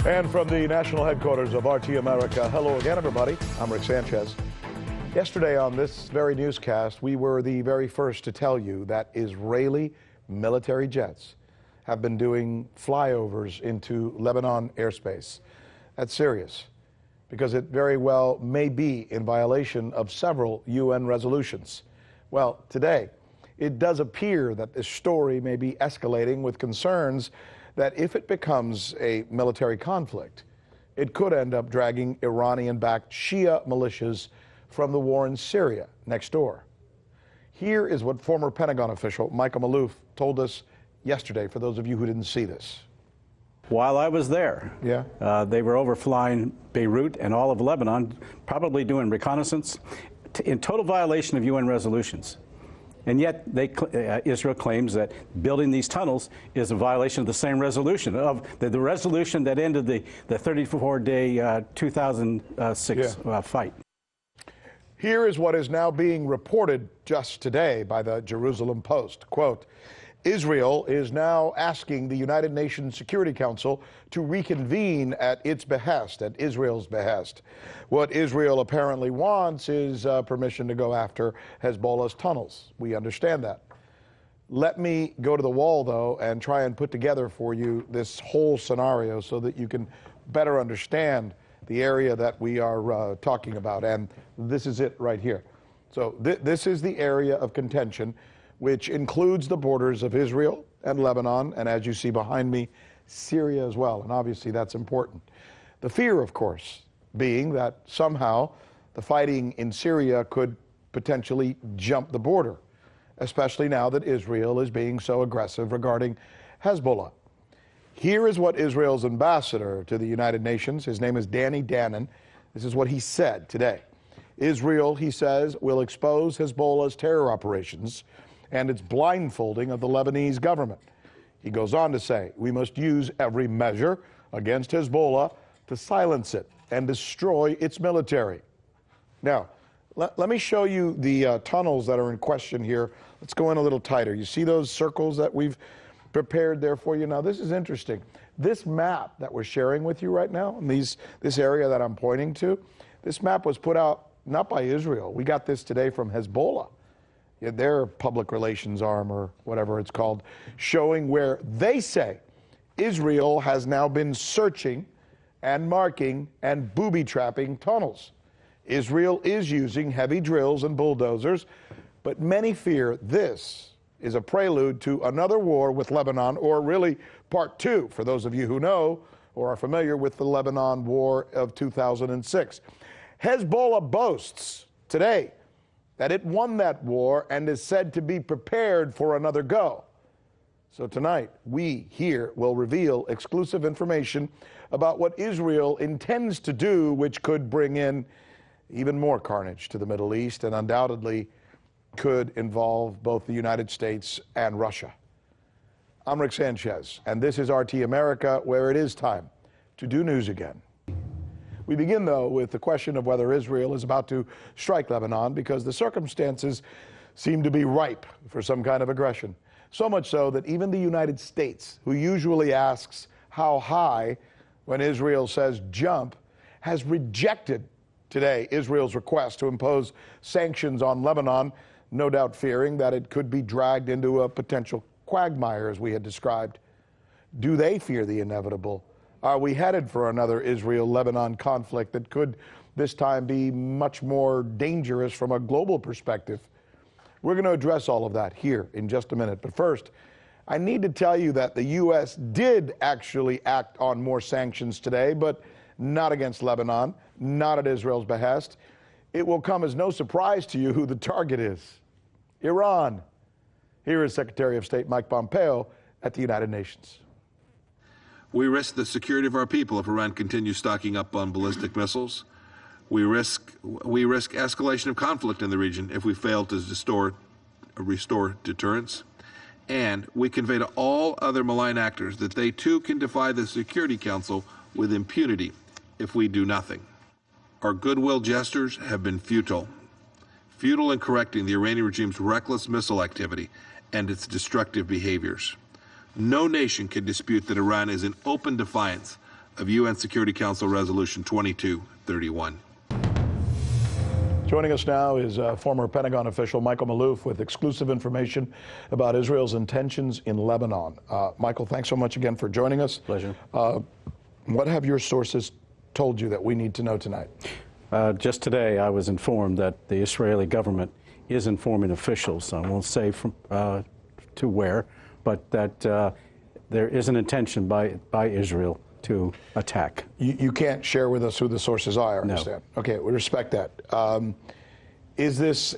And from the national headquarters of RT America, hello again, everybody. I'm Rick Sanchez. Yesterday on this very newscast, we were the very first to tell you that Israeli military jets have been doing flyovers into Lebanon airspace. That's serious, because it very well may be in violation of several UN resolutions. Well, today, it does appear that this story may be escalating with concerns that if it becomes a military conflict, it could end up dragging Iranian-backed Shia militias from the war in Syria next door. Here is what former Pentagon official Michael Maloof told us yesterday, for those of you who didn't see this. While I was there, they were overflying Beirut and all of Lebanon, probably doing reconnaissance, in total violation of UN resolutions. And yet Israel claims that building these tunnels is a violation of the same resolution, of the resolution that ended the 34-day 2006 fight. Here is what is now being reported just today by the Jerusalem Post. Quote, Israel is now asking the United Nations Security Council to reconvene at its behest, at Israel's behest. What Israel apparently wants is permission to go after Hezbollah's tunnels. We understand that. Let me go to the wall, though, and try and put together for you this whole scenario so that you can better understand the area that we are talking about. And this is it right here. So this is the area of contention, which includes the borders of Israel and Lebanon, and as you see behind me, Syria as well. And obviously that's important. The fear, of course, being that somehow the fighting in Syria could potentially jump the border, especially now that Israel is being so aggressive regarding Hezbollah. Here is what Israel's ambassador to the United Nations, his name is Danny Danon, this is what he said today. Israel, he says, will expose Hezbollah's terror operations and its blindfolding of the Lebanese government. He goes on to say, we must use every measure against Hezbollah to silence it and destroy its military. Now, let me show you the tunnels that are in question here. Let's go in a little tighter. You see those circles that we've prepared there for you? Now, this is interesting. This map that we're sharing with you right now, and this area that I'm pointing to, this map was put out not by Israel. We got this today from Hezbollah, their public relations arm or whatever it's called, showing where they say Israel has now been searching and marking and booby-trapping tunnels. Israel is using heavy drills and bulldozers, but many fear this is a prelude to another war with Lebanon, or really part two, for those of you who know or are familiar with the Lebanon war of 2006. Hezbollah boasts today that it won that war and is said to be prepared for another go. So tonight, we here will reveal exclusive information about what Israel intends to do, which could bring in even more carnage to the Middle East and undoubtedly could involve both the United States and Russia. I'm Rick Sanchez, and this is RT America, where it is time to do news again. We begin, though, with the question of whether Israel is about to strike Lebanon, because the circumstances seem to be ripe for some kind of aggression. So much so that even the United States, who usually asks how high when Israel says jump, has rejected today Israel's request to impose sanctions on Lebanon, no doubt fearing that it could be dragged into a potential quagmire, as we had described. Do they fear the inevitable? Are we headed for another Israel-Lebanon conflict that could this time be much more dangerous from a global perspective? We're going to address all of that here in just a minute. But first, I need to tell you that the U.S. did actually act on more sanctions today, but not against Lebanon, not at Israel's behest. It will come as no surprise to you who the target is: Iran. Here is Secretary of State Mike Pompeo at the United Nations. We risk the security of our people if Iran continues stocking up on ballistic missiles. We risk escalation of conflict in the region if we fail to restore deterrence. And we convey to all other malign actors that they too can defy the Security Council with impunity if we do nothing. Our goodwill gestures have been futile in correcting the Iranian regime's reckless missile activity and its destructive behaviors. No nation can dispute that Iran is in open defiance of UN Security Council Resolution 2231. Joining us now is former Pentagon official Michael Maloof with exclusive information about Israel's intentions in Lebanon. Michael, thanks so much again for joining us. Pleasure. What have your sources told you that we need to know tonight? Just today, I was informed that the Israeli government is informing officials, I won't say from, to where, but that there is an intention by Israel to attack. You can't share with us who the sources are, I understand. No. Okay, we respect that. Is this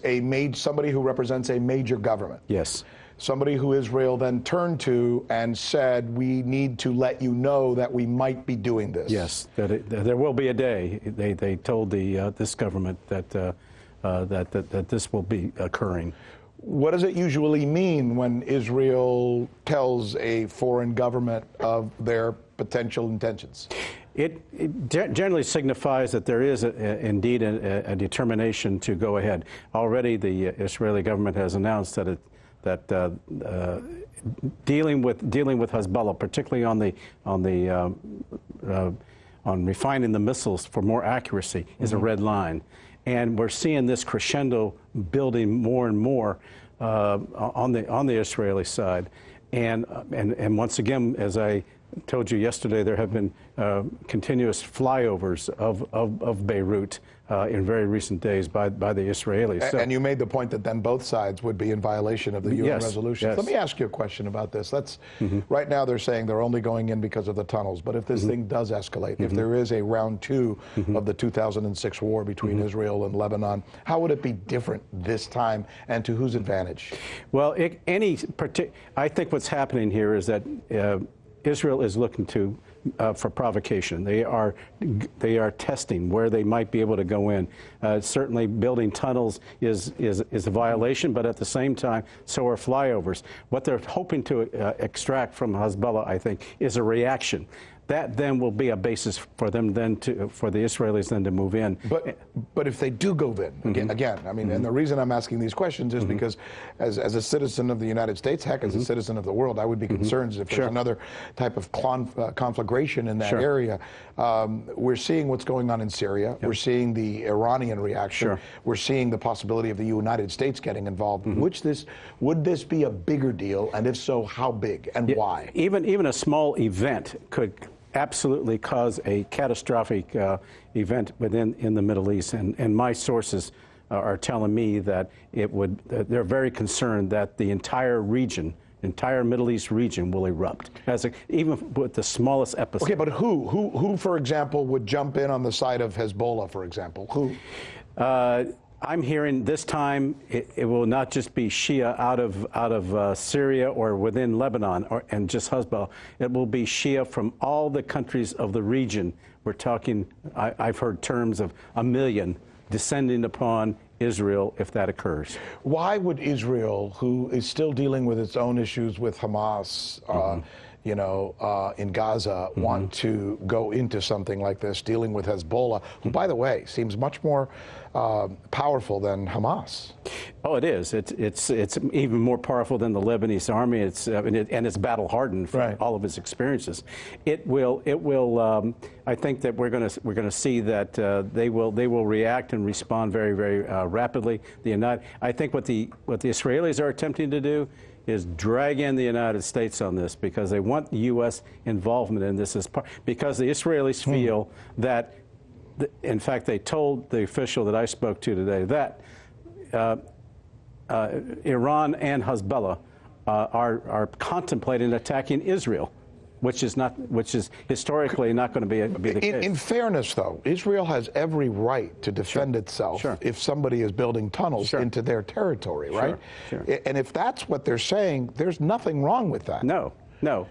somebody who represents a major government? Yes. Somebody who Israel then turned to and said, we need to let you know that we might be doing this? Yes, there will be a day. They told this government that, that this will be occurring. What does it usually mean when Israel tells a foreign government of their potential intentions? It generally signifies that there is indeed a determination to go ahead. Already the Israeli government has announced that dealing with Hezbollah, particularly on refining the missiles for more accuracy, is a red line. And we're seeing this crescendo building more and more on the Israeli side. And once again, as I told you yesterday, there have been continuous flyovers of Beirut in very recent days by the Israelis. And you made the point that then both sides would be in violation of the UN resolutions. Yes. Let me ask you a question about this. Right now they're saying they're only going in because of the tunnels, but if this thing does escalate, if there is a round two of the 2006 war between Israel and Lebanon, how would it be different this time, and to whose advantage? Well, I think what's happening here is that Israel is looking for provocation. They are testing where they might be able to go in. Certainly, building tunnels is a violation, but at the same time, so are flyovers. What they're hoping to extract from Hezbollah, I think, is a reaction. That then will be a basis for them for the Israelis then to move in. But if they do go in, again, I mean, and the reason I'm asking these questions is because as a citizen of the United States, heck, as a citizen of the world, I would be concerned if there's another type of conflagration in that area. We're seeing what's going on in Syria. We're seeing the Iranian reaction. We're seeing the possibility of the United States getting involved. Would this be a bigger deal? And if so, how big and why? Even a small event could absolutely cause a catastrophic event in the Middle East, and my sources are telling me that they're very concerned that the entire Middle East region will erupt, even with the smallest episode. Okay, but who, for example, would jump in on the side of Hezbollah, for example? Who? I'm hearing this time it will not just be Shia out of Syria or within Lebanon and just Hezbollah. It will be Shia from all the countries of the region. We're talking, I've heard terms of 1 million descending upon Israel if that occurs. Why would Israel, who is still dealing with its own issues with Hamas, in Gaza, want to go into something like this, dealing with Hezbollah, who, by the way, seems much more powerful than Hamas? Oh, it is. It's even more powerful than the Lebanese army. And it's battle hardened from all of its experiences. It will. I think that we're going to see that they will react and respond very, very rapidly. I think what the Israelis are attempting to do is drag in the United States on this because they want the U.S. involvement in this because the Israelis feel that, in fact, they told the official that I spoke to today that Iran and Hezbollah are contemplating attacking Israel, which is historically not going to be the case. In fairness, though, Israel has every right to defend itself if somebody is building tunnels into their territory, right? And if that's what they're saying, there's nothing wrong with that. No.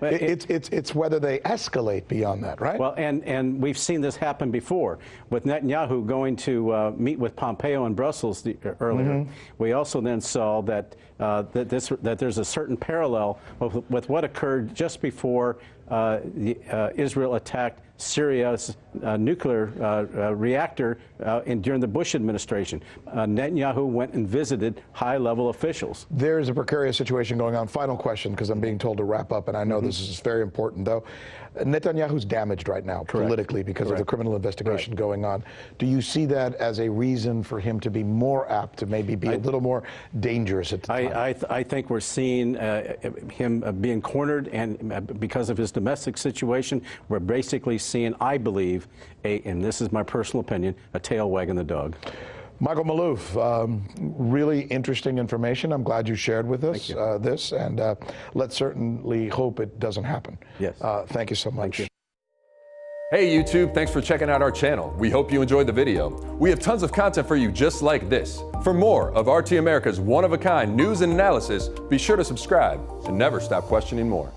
It's whether they escalate beyond that, right? Well, and we've seen this happen before with Netanyahu going to meet with Pompeo in Brussels earlier. We also then saw that there's a certain parallel with what occurred just before Israel attacked Syria's nuclear reactor during the Bush administration. Netanyahu went and visited high-level officials. There's a precarious situation going on. Final question, because I'm being told to wrap up, and I know this is very important, though. Netanyahu's damaged right now politically because of the criminal investigation going on. Do you see that as a reason for him to be more apt to maybe be a little more dangerous at the time? I think we're seeing him being cornered, and because of his domestic situation, we're basically seeing, I believe, and this is my personal opinion, a tail wagging the dog. Michael Maloof, really interesting information. I'm glad you shared with us this, and let's certainly hope it doesn't happen. Yes. Thank you so much. Hey YouTube, thanks for checking out our channel. We hope you enjoyed the video. We have tons of content for you just like this. For more of RT America's one-of-a-kind news and analysis, be sure to subscribe and never stop questioning more.